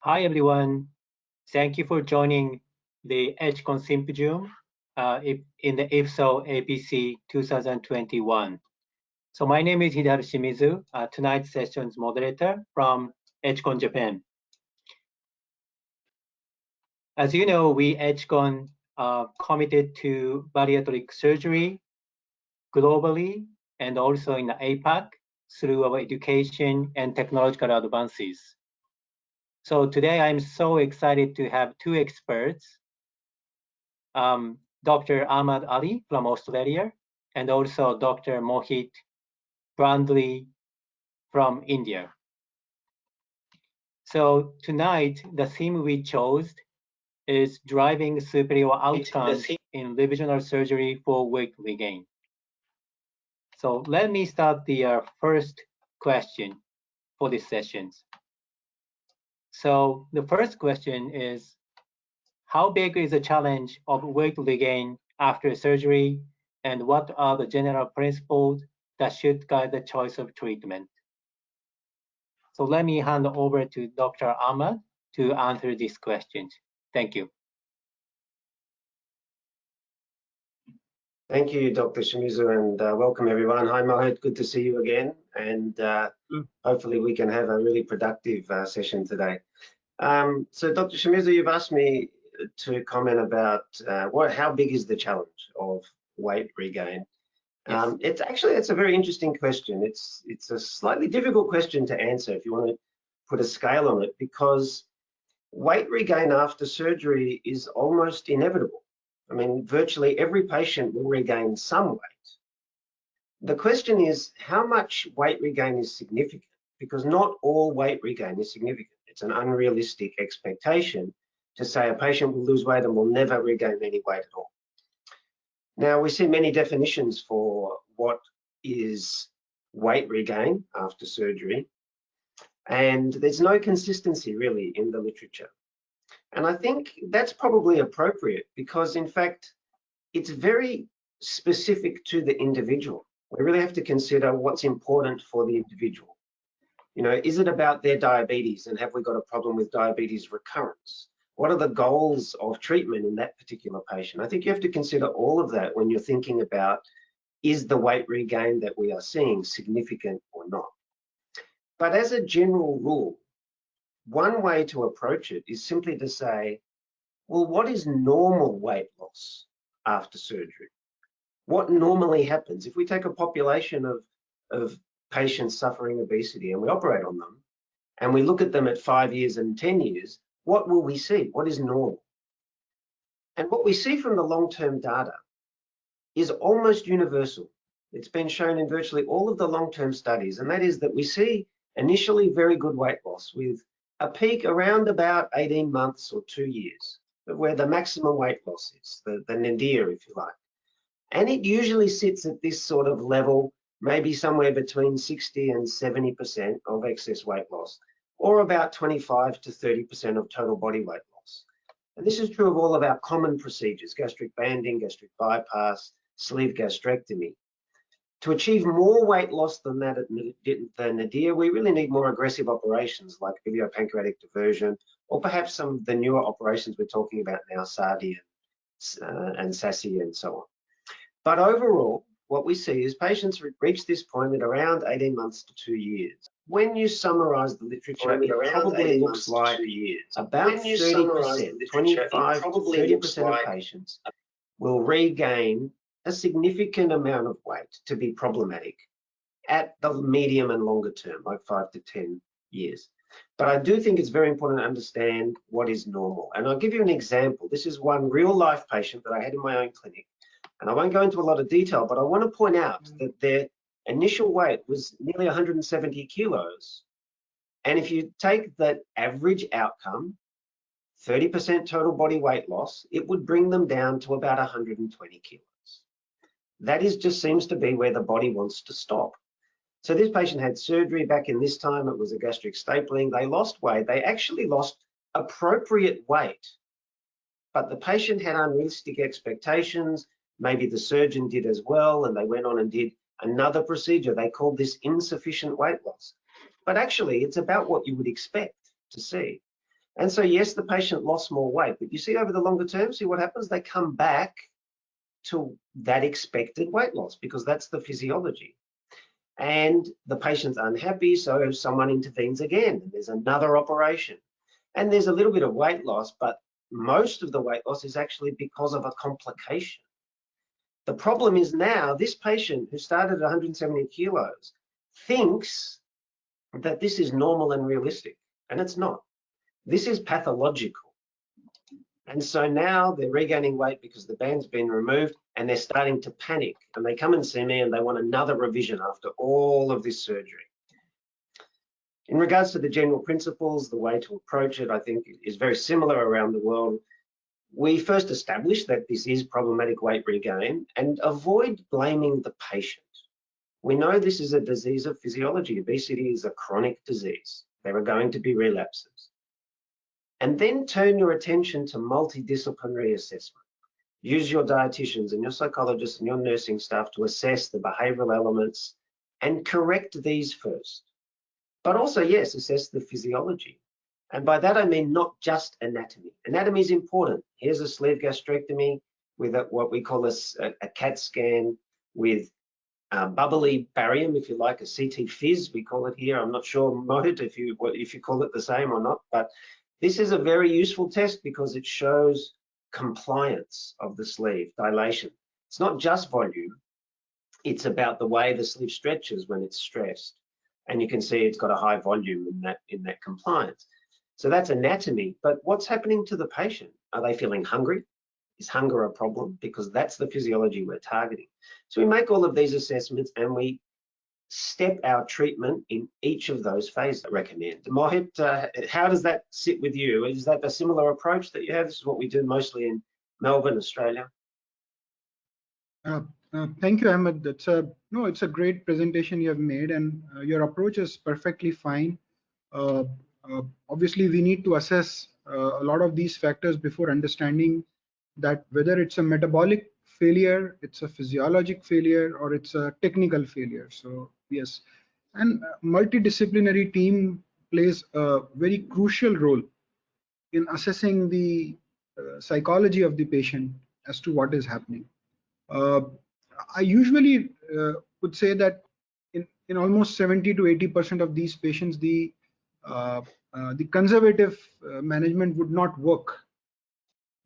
Hi, everyone. Thank you for joining the Ethicon Symposium in the IFSO APC 2021. So my name is Hideharu Shimizu, tonight's session's moderator from Ethicon Japan. As you know, we Ethicon are committed to bariatric surgery globally and also in the APAC through our education and technological advances. So today I'm so excited to have two experts, Dr. Ahmad Ali from Australia and also Dr. Mohit Brandley from India. So tonight, the theme we chose is driving superior outcomes in revisional surgery for weight regain. So let me start the first question for this session. So the first question is, how big is the challenge of weight regain after surgery, and what are the general principles that should guide the choice of treatment? So let me hand over to Dr. Ahmad to answer these questions. Thank you. Thank you, Dr. Shimizu, and welcome everyone. Hi, Mohit, good to see you again. And hopefully we can have a really productive session today. So Dr. Shimizu, you've asked me to comment about how big is the challenge of weight regain. Yes. It's a very interesting question. It's a slightly difficult question to answer if you want to put a scale on it, because weight regain after surgery is almost inevitable. I mean, virtually every patient will regain some weight. The question is, how much weight regain is significant? Because not all weight regain is significant. It's an unrealistic expectation to say a patient will lose weight and will never regain any weight at all. Now, we see many definitions for what is weight regain after surgery, and there's no consistency really in the literature. And I think that's probably appropriate because, in fact, it's very specific to the individual. We really have to consider what's important for the individual. You know, is it about their diabetes, and have we got a problem with diabetes recurrence? What are the goals of treatment in that particular patient? I think you have to consider all of that when you're thinking about, is the weight regain that we are seeing significant or not? But as a general rule, one way to approach it is simply to say, well, what is normal weight loss after surgery? What normally happens? If we take a population of patients suffering obesity and we operate on them, and we look at them at 5 years and 10 years, what will we see? What is normal? And what we see from the long-term data is almost universal. It's been shown in virtually all of the long-term studies, and that is that we see initially very good weight loss with a peak around about 18 months or 2 years, where the maximum weight loss is, the nadir, if you like. And it usually sits at this sort of level, maybe somewhere between 60 and 70% of excess weight loss, or about 25 to 30% of total body weight loss. And this is true of all of our common procedures: gastric banding, gastric bypass, sleeve gastrectomy. To achieve more weight loss than that at the nadir, we really need more aggressive operations like biliopancreatic diversion, or perhaps some of the newer operations we're talking about now, SADI and SASI and so on. But overall, what we see is patients reach this point at around 18 months to 2 years. When you summarize the literature, it probably looks like about 30%, 25 to 30% of patients will regain a significant amount of weight to be problematic at the medium and longer term, like 5 to 10 years. But I do think it's very important to understand what is normal. And I'll give you an example. This is one real life patient that I had in my own clinic. And I won't go into a lot of detail, but I want to point out that their initial weight was nearly 170 kilos. And if you take that average outcome, 30% total body weight loss, it would bring them down to about 120 kilos. That just seems to be where the body wants to stop. So this patient had surgery back in this time. It was a gastric stapling. They lost weight. They actually lost appropriate weight, but the patient had unrealistic expectations. Maybe the surgeon did as well, and they went on and did another procedure. They called this insufficient weight loss. But actually, it's about what you would expect to see. And so, yes, the patient lost more weight, but you see over the longer term, see what happens? They come back to that expected weight loss because that's the physiology. And the patient's unhappy, so someone intervenes again. And there's another operation. And there's a little bit of weight loss, but most of the weight loss is actually because of a complication. The problem is now this patient who started at 170 kilos thinks that this is normal and realistic, and it's not. This is pathological. And so now they're regaining weight because the band's been removed and they're starting to panic. And they come and see me and they want another revision after all of this surgery. In regards to the general principles, the way to approach it, I think, is very similar around the world. We first establish that this is problematic weight regain and avoid blaming the patient. We know this is a disease of physiology. Obesity is a chronic disease. There are going to be relapses. And then turn your attention to multidisciplinary assessment. Use your dietitians and your psychologists and your nursing staff to assess the behavioural elements and correct these first. But also, yes, assess the physiology. And by that, I mean not just anatomy. Anatomy is important. Here's a sleeve gastrectomy with what we call a CAT scan with bubbly barium, if you like, a CT phys, we call it here. I'm not sure, Mohit, if you call it the same or not, but this is a very useful test because it shows compliance of the sleeve, dilation. It's not just volume, it's about the way the sleeve stretches when it's stressed. And you can see it's got a high volume in that compliance. So that's anatomy, but what's happening to the patient? Are they feeling hungry? Is hunger a problem? Because that's the physiology we're targeting. So we make all of these assessments and we step our treatment in each of those phases I recommend. Mohit, how does that sit with you? Is that a similar approach that you have? This is what we do mostly in Melbourne, Australia. Thank you, Ahmed. It's a great presentation you have made, and your approach is perfectly fine. Obviously, we need to assess a lot of these factors before understanding that whether it's a metabolic failure, it's a physiologic failure, or it's a technical failure. So yes, and multidisciplinary team plays a very crucial role in assessing the psychology of the patient as to what is happening. I usually would say that in almost 70 to 80% of these patients, the conservative management would not work,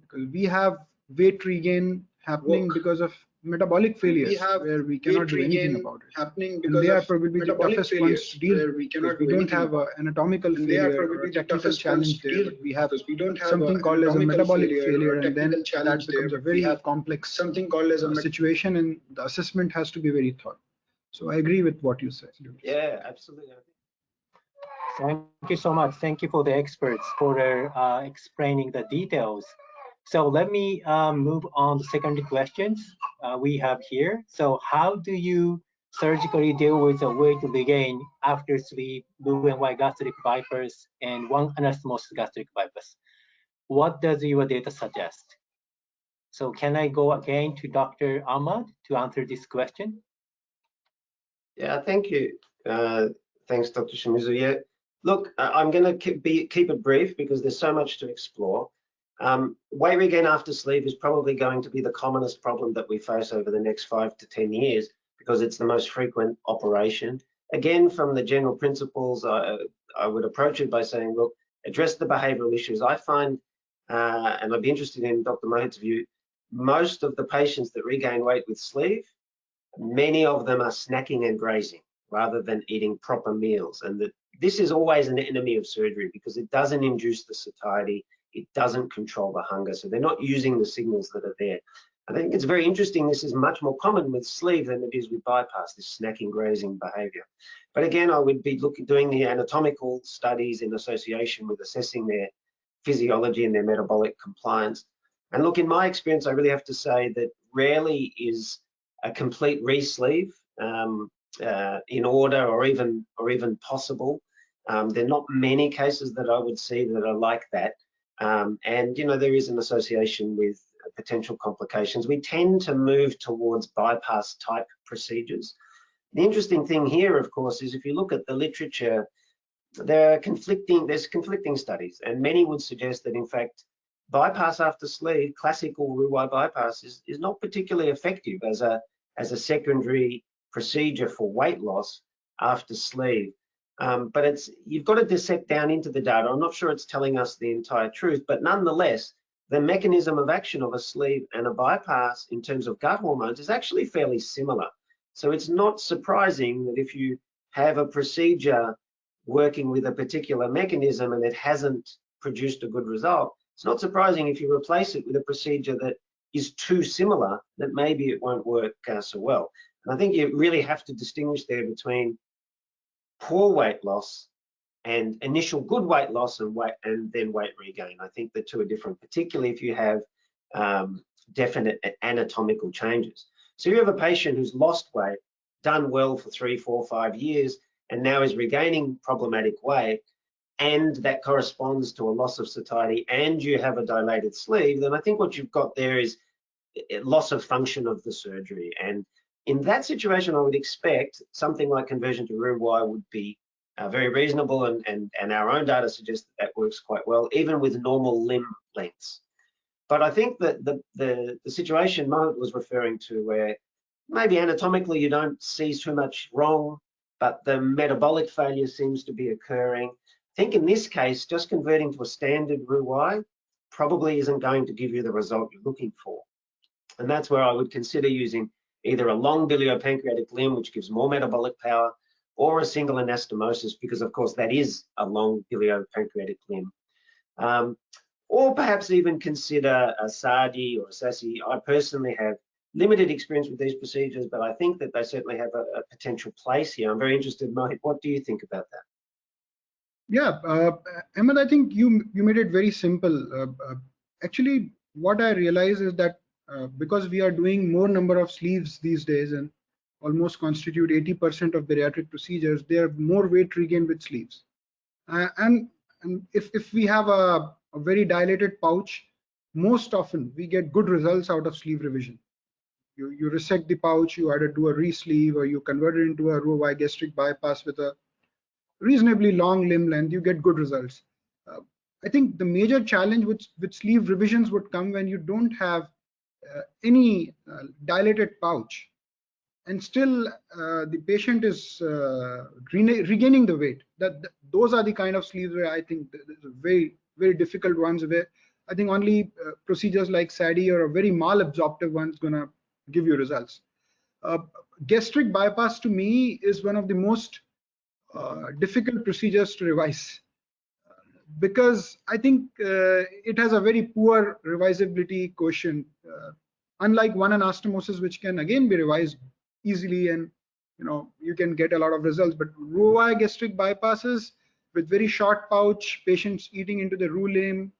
because we have weight regain happening because of metabolic failures where we cannot do anything about it. And they are probably the toughest ones to deal with. We don't have an anatomical failure or a technical challenge there, but we have something called as a metabolic failure, and then that becomes a very complex situation, and the assessment has to be very thorough. So I agree with what you said. Yeah, absolutely. Thank you so much. Thank you for the experts for explaining the details. So let me move on to second questions we have here. So how do you surgically deal with the weight regain after 3 blue and white gastric bypass and 1 anastomosis gastric bypass? What does your data suggest? So can I go again to Dr. Ahmad to answer this question? Yeah, thank you. Thanks, Dr. Shimizu. Yeah, look, I'm going to keep it brief because there's so much to explore. Weight regain after sleeve is probably going to be the commonest problem that we face over the next 5 to 10 years because it's the most frequent operation. Again, from the general principles, I would approach it by saying, look, address the behavioural issues. I find, and I'd be interested in Dr. Mohit's view, most of the patients that regain weight with sleeve, many of them are snacking and grazing rather than eating proper meals. And this is always an enemy of surgery because it doesn't induce the satiety, it doesn't control the hunger. So they're not using the signals that are there. I think it's very interesting. This is much more common with sleeve than it is with bypass, this snacking, grazing behavior. But again, I would be doing the anatomical studies in association with assessing their physiology and their metabolic compliance. And look, in my experience, I really have to say that rarely is a complete re-sleeve in order or even possible. There are not many cases that I would see that are like that. And, you know, there is an association with potential complications. We tend to move towards bypass type procedures. The interesting thing here, of course, is if you look at the literature, there's conflicting studies, and many would suggest that in fact bypass after sleeve, classical Roux-en-Y bypass, is not particularly effective as a secondary procedure for weight loss after sleeve. But you've got to dissect down into the data. I'm not sure it's telling us the entire truth, but nonetheless, the mechanism of action of a sleeve and a bypass in terms of gut hormones is actually fairly similar. So it's not surprising that if you have a procedure working with a particular mechanism and it hasn't produced a good result, it's not surprising if you replace it with a procedure that is too similar that maybe it won't work so well. And I think you really have to distinguish there between poor weight loss and initial good weight loss and then weight regain. I think the two are different, particularly if you have definite anatomical changes. So you have a patient who's lost weight, done well for 3, 4, 5 years, and now is regaining problematic weight, and that corresponds to a loss of satiety, and you have a dilated sleeve, then I think what you've got there is loss of function of the surgery. And in that situation, I would expect something like conversion to Roux-en-Y would be very reasonable, and our own data suggests that works quite well, even with normal limb lengths. But I think that the situation Mohit was referring to, where maybe anatomically you don't see too much wrong, but the metabolic failure seems to be occurring. I think in this case, just converting to a standard Roux-en-Y probably isn't going to give you the result you're looking for. And that's where I would consider using either a long biliopancreatic limb, which gives more metabolic power, or a single anastomosis, because of course that is a long biliopancreatic limb. Or perhaps even consider a SADI or a SASI. I personally have limited experience with these procedures, but I think that they certainly have a potential place here. I'm very interested, Mohit, what do you think about that? Yeah, Ahmed, I think you made it very simple. Actually, what I realize is that because we are doing more number of sleeves these days and almost constitute 80% of bariatric procedures, they are more weight regain with sleeves. And if we have a very dilated pouch, most often we get good results out of sleeve revision. You resect the pouch, you either do a re-sleeve or you convert it into a Roux-en-Y gastric bypass with a reasonably long limb length, you get good results. I think the major challenge with sleeve revisions would come when you don't have any dilated pouch, and still the patient is regaining the weight. Those are the kind of sleeves where I think very, very difficult ones, where I think only procedures like SADI or a very malabsorptive one's gonna give you results. Gastric bypass to me is one of the most difficult procedures to revise, because I think it has a very poor revisability quotient. Unlike one anastomosis, which can again be revised easily, and you can get a lot of results. But Roux-en-Y gastric bypasses with very short pouch, patients eating into the roux limb,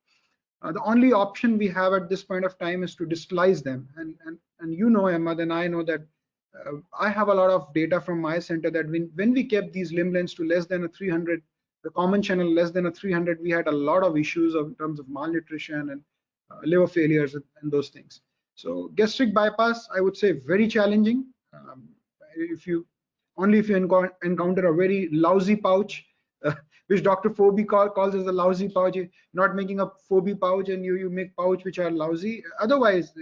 the only option we have at this point of time is to distalize them. And Ahmad, and I know that I have a lot of data from my center that when we kept these limb lengths to less than a 300, the common channel less than a 300, we had a lot of issues in terms of malnutrition and liver failures and those things. So gastric bypass, I would say, very challenging. If you encounter a very lousy pouch, which Dr. Phoebe calls as a lousy pouch, you're not making a Phoebe pouch and you make pouch which are lousy. Otherwise,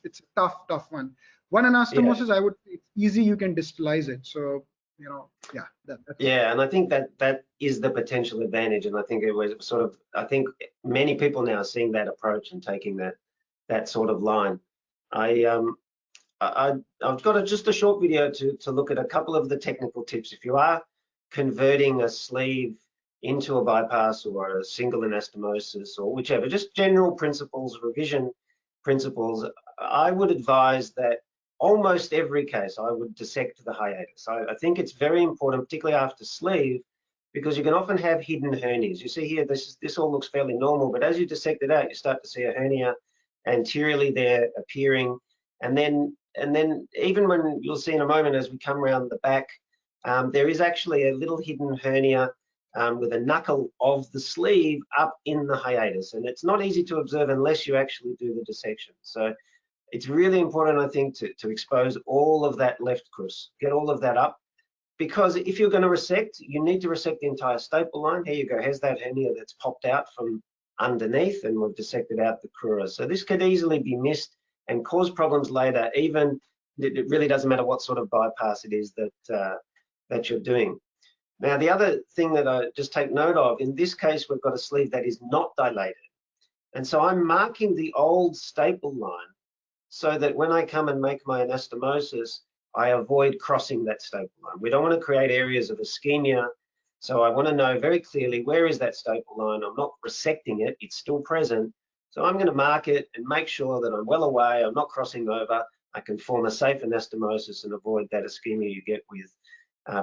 it's a tough one. One anastomosis, I would say it's easy, you can distalize it. So, yeah. Yeah, and I think that is the potential advantage. And I think it was I think many people now are seeing that approach and taking that sort of line. I've got just a short video to look at a couple of the technical tips. If you are converting a sleeve into a bypass or a single anastomosis or whichever, just general principles, revision principles, I would advise that almost every case I would dissect the hiatus. I think it's very important, particularly after sleeve, because you can often have hidden hernias. You see here, this all looks fairly normal, but as you dissect it out, you start to see a hernia anteriorly there appearing. And then even when you'll see in a moment as we come around the back, there is actually a little hidden hernia with a knuckle of the sleeve up in the hiatus. And it's not easy to observe unless you actually do the dissection. So it's really important, I think, to expose all of that left crus, get all of that up. because if you're going to resect, you need to resect the entire staple line. Here you go. Here's that hernia that's popped out from underneath, and we've dissected out the crura. So this could easily be missed and cause problems later. Even it really doesn't matter what sort of bypass it is that you're doing. Now, the other thing that I just take note of, in this case, we've got a sleeve that is not dilated. And so I'm marking the old staple line so that when I come and make my anastomosis, I avoid crossing that staple line. We don't want to create areas of ischemia. So I want to know very clearly, where is that staple line? I'm not resecting it, it's still present. So I'm going to mark it and make sure that I'm well away, I'm not crossing over. I can form a safe anastomosis and avoid that ischemia you get with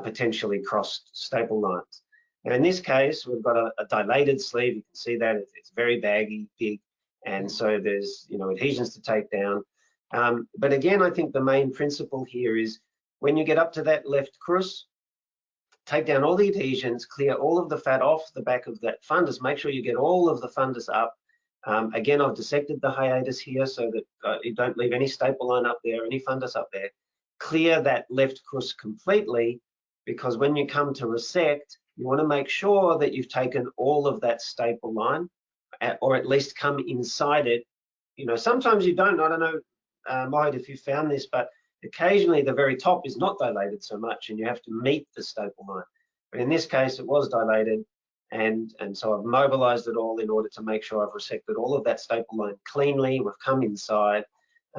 potentially crossed staple lines. And in this case, we've got a dilated sleeve. You can see that it's very baggy, big, and so there's adhesions to take down. But again, I think the main principle here is when you get up to that left crus, take down all the adhesions, clear all of the fat off the back of that fundus. Make sure you get all of the fundus up. Again, I've dissected the hiatus here so that you don't leave any staple line up there, any fundus up there. Clear that left crus completely, because when you come to resect, you want to make sure that you've taken all of that staple line, or at least come inside it. Sometimes you don't. I don't know, Mohit, if you found this, but occasionally the very top is not dilated so much and you have to meet the staple line. But in this case, it was dilated, and so I've mobilized it all in order to make sure I've resected all of that staple line cleanly. We've come inside.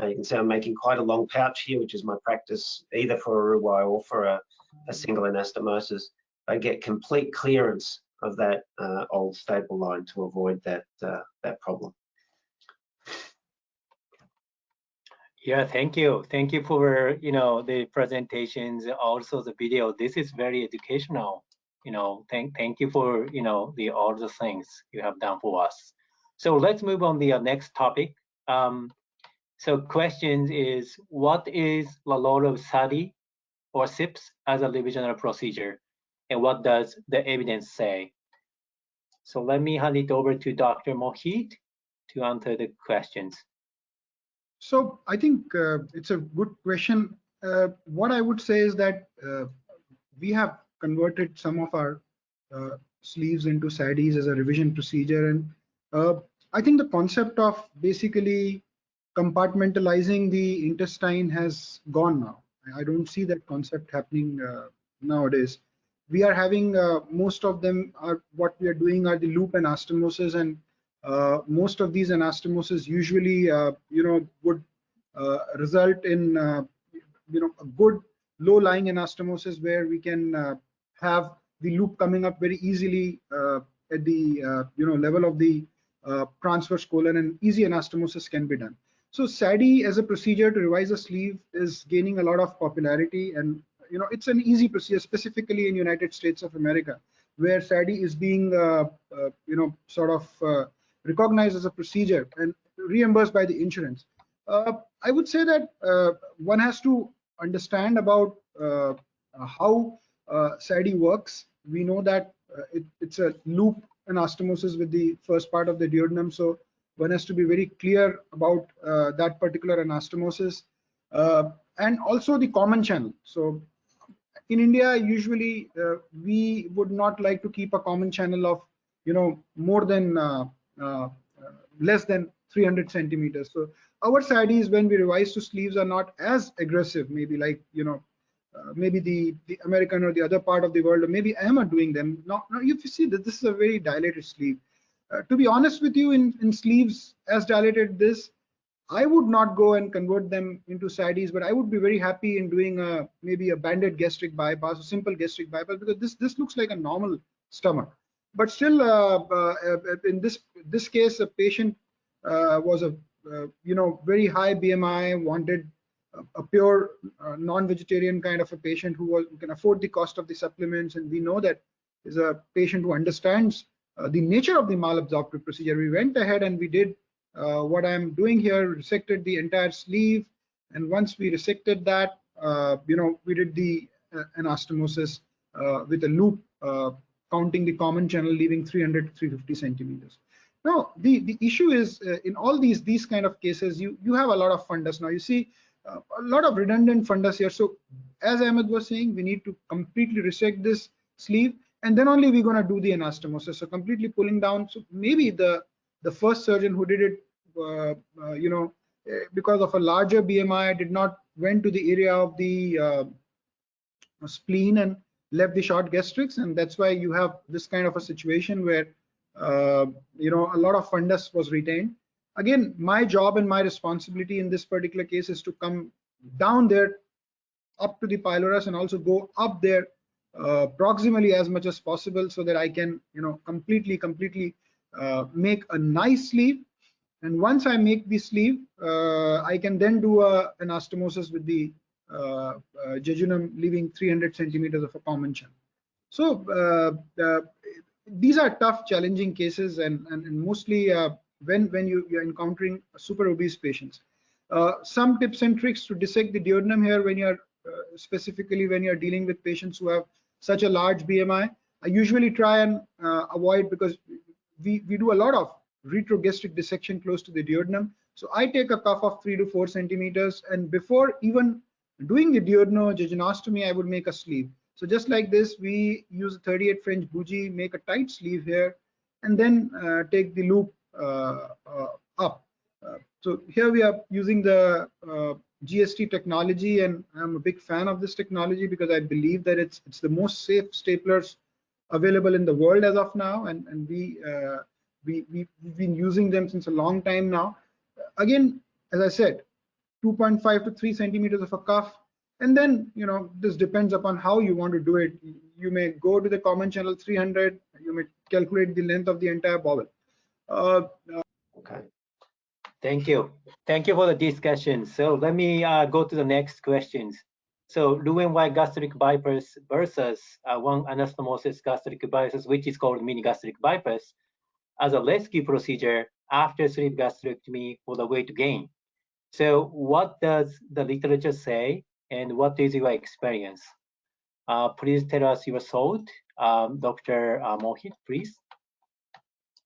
You can see I'm making quite a long pouch here, which is my practice either for a Uruguay or for a single anastomosis. I get complete clearance of that old staple line to avoid that problem. Yeah, thank you. Thank you for the presentations, also the video. This is very educational. Thank you for all the things you have done for us. So let's move on to the next topic. So questions is, what is the role of SADI or SIPS as a revisional procedure, and what does the evidence say? So let me hand it over to Dr. Mohit to answer the questions. So I think it's a good question. What I would say is that we have converted some of our sleeves into SADIs as a revision procedure, and I think the concept of basically compartmentalizing the intestine has gone now. I don't see that concept happening nowadays. We are having most of them are what we are doing are the loop anastomosis, and most of these anastomosis usually would result in a good low-lying anastomosis where we can have the loop coming up very easily at the level of the transverse colon, and easy anastomosis can be done. So SADI as a procedure to revise a sleeve is gaining a lot of popularity, and it's an easy procedure, specifically in United States of America, where SADI is being sort of recognized as a procedure and reimbursed by the insurance. I would say that one has to understand about how SADI works. We know that it's a loop anastomosis with the first part of the duodenum, so one has to be very clear about that particular anastomosis, and also the common channel. So in India, usually we would not like to keep a common channel of more than less than 300 centimeters. So our SADIs, when we revise to sleeves, are not as aggressive, maybe like maybe the American or the other part of the world, or maybe I am not doing them. Now if you see that this is a very dilated sleeve. To be honest with you, in sleeves as dilated this, I would not go and convert them into SADIs, but I would be very happy in doing maybe a banded gastric bypass, a simple gastric bypass, because this looks like a normal stomach. But still, in this case, a patient was a very high BMI, wanted a pure non-vegetarian kind of a patient who can afford the cost of the supplements, and we know that is a patient who understands the nature of the malabsorptive procedure. We went ahead and we did what I'm doing here, resected the entire sleeve, and once we resected that, we did the anastomosis with a loop, counting the common channel, leaving 300 to 350 centimeters. Now, the issue is in all these kind of cases, you have a lot of fundus. Now, you see, a lot of redundant fundus here. So as Ahmed was saying, we need to completely resect this sleeve, and then only we're going to do the anastomosis. So completely pulling down. So maybe the first surgeon who did it, because of a larger BMI, did not went to the area of the spleen and left the short gastrics, and that's why you have this kind of a situation where a lot of fundus was retained. Again, my job and my responsibility in this particular case is to come down there up to the pylorus and also go up there proximally as much as possible, so that I can completely make a nice sleeve. And once I make the sleeve, I can then do an anastomosis with the jejunum, leaving 300 centimeters of a common channel. So these are tough, challenging cases, and mostly when you're encountering super obese patients. Some tips and tricks to dissect the duodenum here when you're specifically when you're dealing with patients who have such a large BMI. I usually try and avoid, because we do a lot of retrogastric dissection close to the duodenum. So I take a cuff of 3 to 4 centimeters, and before even doing the duodeno-jejunostomy, I would make a sleeve. So just like this, we use a 38 French bougie, make a tight sleeve here, and then take the loop up. So here we are using the GST technology, and I'm a big fan of this technology because I believe that it's the most safe staplers available in the world as of now, and we've been using them since a long time now. Again, as I said, 2.5 to 3 centimeters of a cuff, and then this depends upon how you want to do it. You may go to the common channel 300. You may calculate the length of the entire bowel. Okay. Thank you. Thank you for the discussion. So let me go to the next questions. So Roux-en-Y gastric bypass versus one anastomosis gastric bypass, which is called mini gastric bypass, as a rescue procedure after sleeve gastrectomy for the weight gain. So what does the literature say, and what is your experience? Please tell us your thought, Dr. Mohit, please.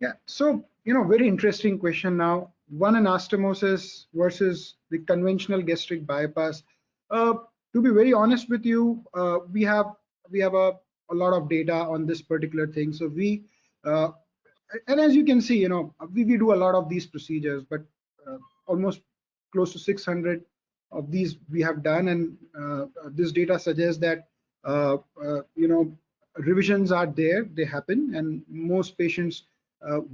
Yeah, so very interesting question now. One anastomosis versus the conventional gastric bypass. To be very honest with you, we have a lot of data on this particular thing. So and as you can see, we do a lot of these procedures, but almost close to 600 of these we have done, and this data suggests that revisions are there, they happen, and most patients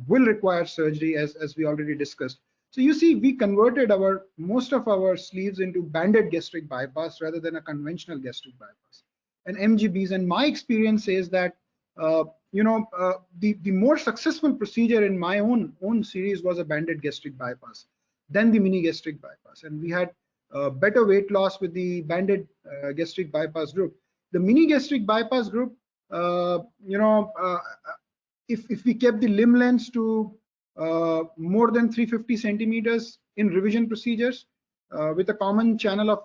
will require surgery, as we already discussed. So you see, we converted most of our sleeves into banded gastric bypass rather than a conventional gastric bypass and MGBs. And my experience is that the more successful procedure in my own series was a banded gastric bypass than the mini gastric bypass, and we had better weight loss with the banded gastric bypass group. The mini gastric bypass group, if we kept the limb lengths to more than 350 centimeters in revision procedures with a common channel of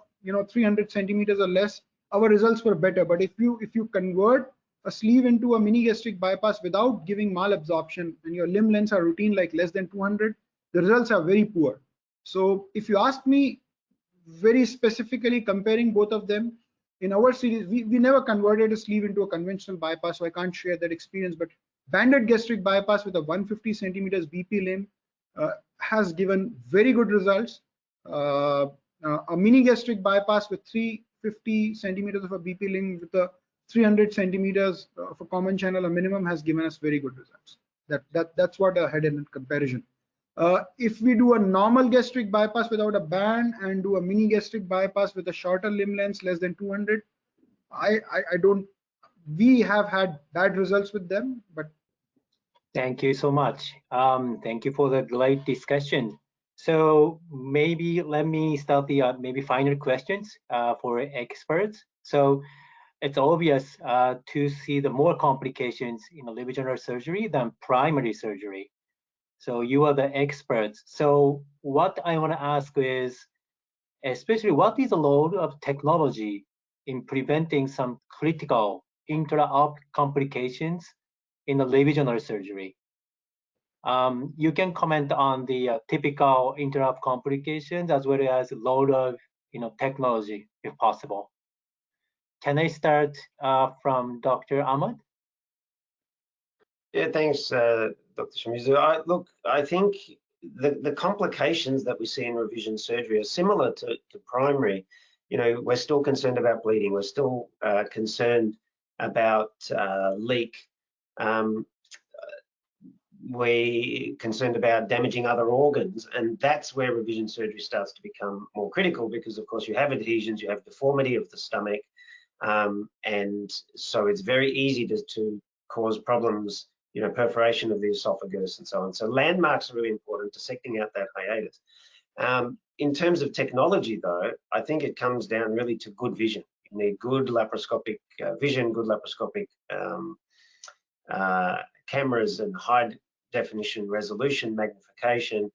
300 centimeters or less, our results were better. But if you convert a sleeve into a mini gastric bypass without giving malabsorption, and your limb lengths are routine, like less than 200, the results are very poor. So if you ask me very specifically comparing both of them, in our series, we never converted a sleeve into a conventional bypass, so I can't share that experience. But banded gastric bypass with a 150 centimeters BP limb has given very good results. A mini gastric bypass with 350 centimeters of a BP limb with a 300 centimeters of a common channel, a minimum, has given us very good results. That's what I had in comparison. If we do a normal gastric bypass without a band and do a mini gastric bypass with a shorter limb length, less than 200, we have had bad results with them. But thank you so much. Thank you for the great discussion. So maybe let me start the maybe final questions for experts. So it's obvious to see the more complications in the revisional surgery than primary surgery. So you are the experts. So what I want to ask is, especially, what is the role of technology in preventing some critical intra-op complications in the revisional surgery? You can comment on the typical intra-op complications, as well as role of technology if possible. Can I start from Dr. Ahmad? Yeah, thanks, Dr. Shimizu. I think the complications that we see in revision surgery are similar to primary. We're still concerned about bleeding. We're still concerned about leak. We're concerned about damaging other organs, and that's where revision surgery starts to become more critical, because of course you have adhesions, you have deformity of the stomach, and so it's very easy to cause problems, perforation of the esophagus and so on. So landmarks are really important, dissecting out that hiatus. In terms of technology, though, I think it comes down really to good vision. You need good laparoscopic vision, good laparoscopic cameras, and high definition resolution magnification.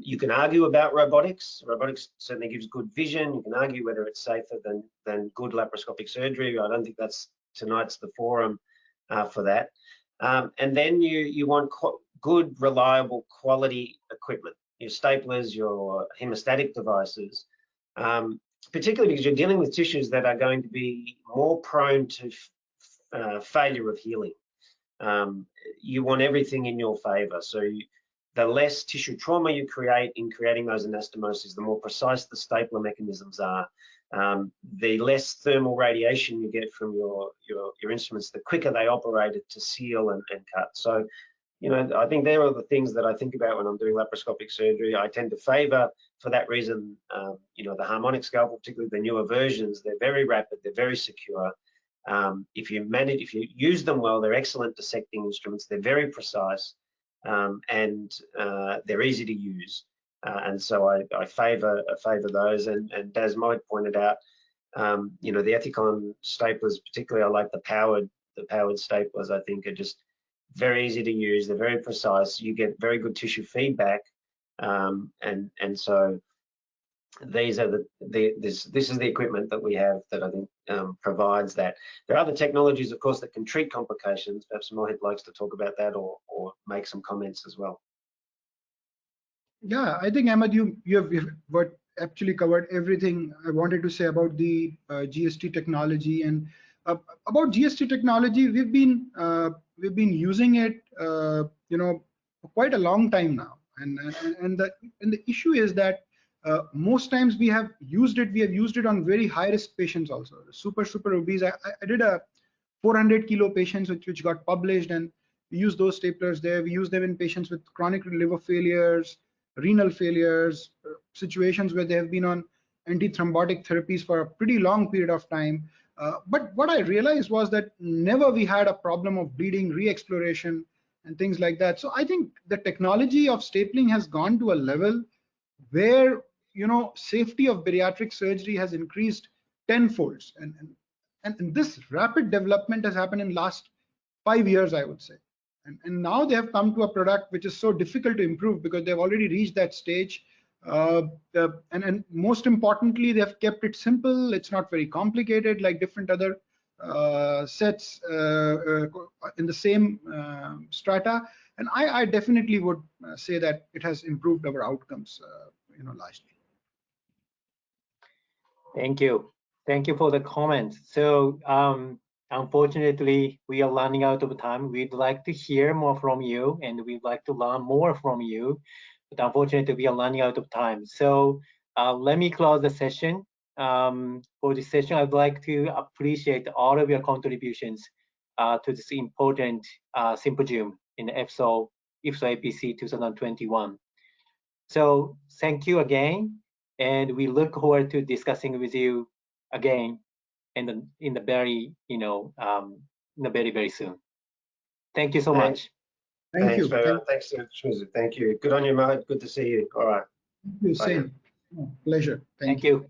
You can argue about robotics. Robotics certainly gives good vision. You can argue whether it's safer than good laparoscopic surgery. I don't think tonight's the forum for that. And then you want good, reliable, quality equipment. Your staplers, your hemostatic devices, particularly because you're dealing with tissues that are going to be more prone to failure of healing. You want everything in your favor. So the less tissue trauma you create in creating those anastomoses, the more precise the stapler mechanisms are, the less thermal radiation you get from your instruments, the quicker they operate to seal and cut. So, I think there are the things that I think about when I'm doing laparoscopic surgery. I tend to favor, for that reason, the harmonic scalpel, particularly the newer versions. They're very rapid, they're very secure. If you use them well, they're excellent dissecting instruments. They're very precise, and they're easy to use. And so I favor those. And as Mike pointed out, the Ethicon staplers, particularly, I like the powered staplers. I think are just very easy to use. They're very precise. You get very good tissue feedback, and so these are this is the equipment that we have that I think provides that. There are other technologies, of course, that can treat complications. Perhaps Mohit likes to talk about that or make some comments as well. Yeah, I think, Ahmad, you have actually covered everything I wanted to say about the GST technology. And about GST technology, we've been using it, for quite a long time now. And the issue is that most times we have used it on very high risk patients also. Super obese. I did a 400 kilo patients which got published, and we use those staplers there. We use them in patients with chronic liver failures, renal failures, situations where they have been on antithrombotic therapies for a pretty long period of time. But what I realized was that never we had a problem of bleeding, re-exploration, and things like that. So I think the technology of stapling has gone to a level where safety of bariatric surgery has increased tenfold, and this rapid development has happened in last 5 years, I would say. And now they have come to a product which is so difficult to improve because they've already reached that stage. And most importantly, they have kept it simple. It's not very complicated like different other sets in the same strata. And I definitely would say that it has improved our outcomes, largely. Thank you. Thank you for the comments. So unfortunately, we are running out of time. We'd like to hear more from you, and we'd like to learn more from you. But unfortunately, we are running out of time. So let me close the session. For this session, I'd like to appreciate all of your contributions to this important symposium in IFSO APC 2021. So thank you again, and we look forward to discussing with you again in the very very soon. Thank you so much. Thank you. Thanks, Shimizu. Thank you. Good on you, Mohit. Good to see you. All right. Thank you. Same. Pleasure. Thank you.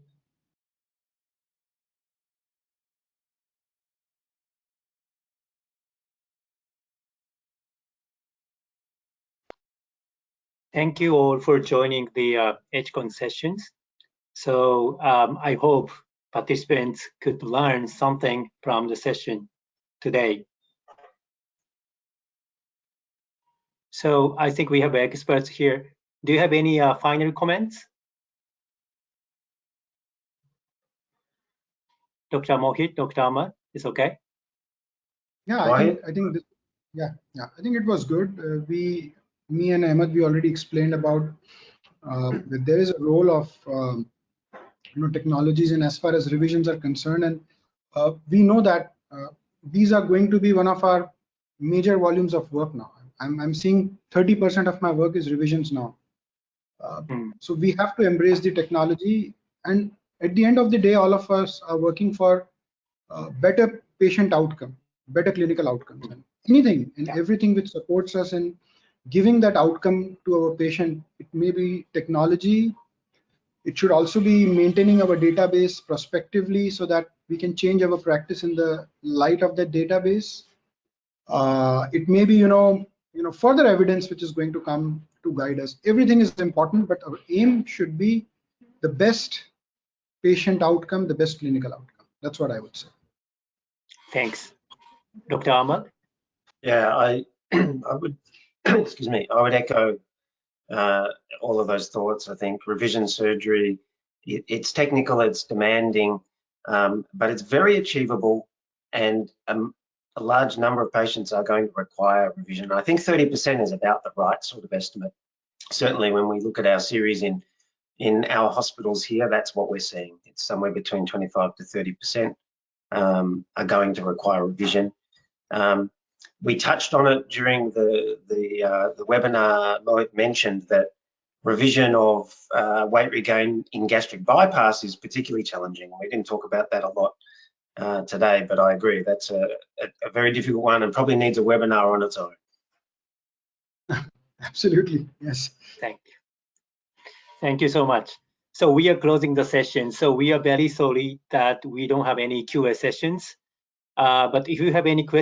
Thank you all for joining the Ethicon sessions. So I hope participants could learn something from the session today. So I think we have experts here. Do you have any final comments? Dr. Mohit, Dr. Ahmad, is okay? Yeah, I think this, yeah, I think it was good. Me and Ahmed, we already explained about that there is a role of technologies in as far as revisions are concerned, and we know that these are going to be one of our major volumes of work now. I'm seeing 30% of my work is revisions now. So we have to embrace the technology, and at the end of the day, all of us are working for better patient outcome, better clinical outcomes, and anything and everything which supports us in giving that outcome to our patient. It may be technology. It should also be maintaining our database prospectively so that we can change our practice in the light of that database. It may be further evidence which is going to come to guide us. Everything is important, but our aim should be the best patient outcome, the best clinical outcome. That's what I would say. Thanks. Dr. Ahmad? Yeah, I would, excuse me, I would echo all of those thoughts. I think revision surgery, it's technical, it's demanding, but it's very achievable, and a large number of patients are going to require revision. I think 30% is about the right sort of estimate. Certainly when we look at our series in our hospitals here, that's what we're seeing. It's somewhere between 25 to 30% are going to require revision. We touched on it during the webinar. Mohit mentioned that revision of weight regain in gastric bypass is particularly challenging. We didn't talk about that a lot today, but I agree that's a very difficult one and probably needs a webinar on its own. Absolutely, yes. Thank you. Thank you so much. So we are closing the session. So we are very sorry that we don't have any Q&A sessions. But if you have any questions,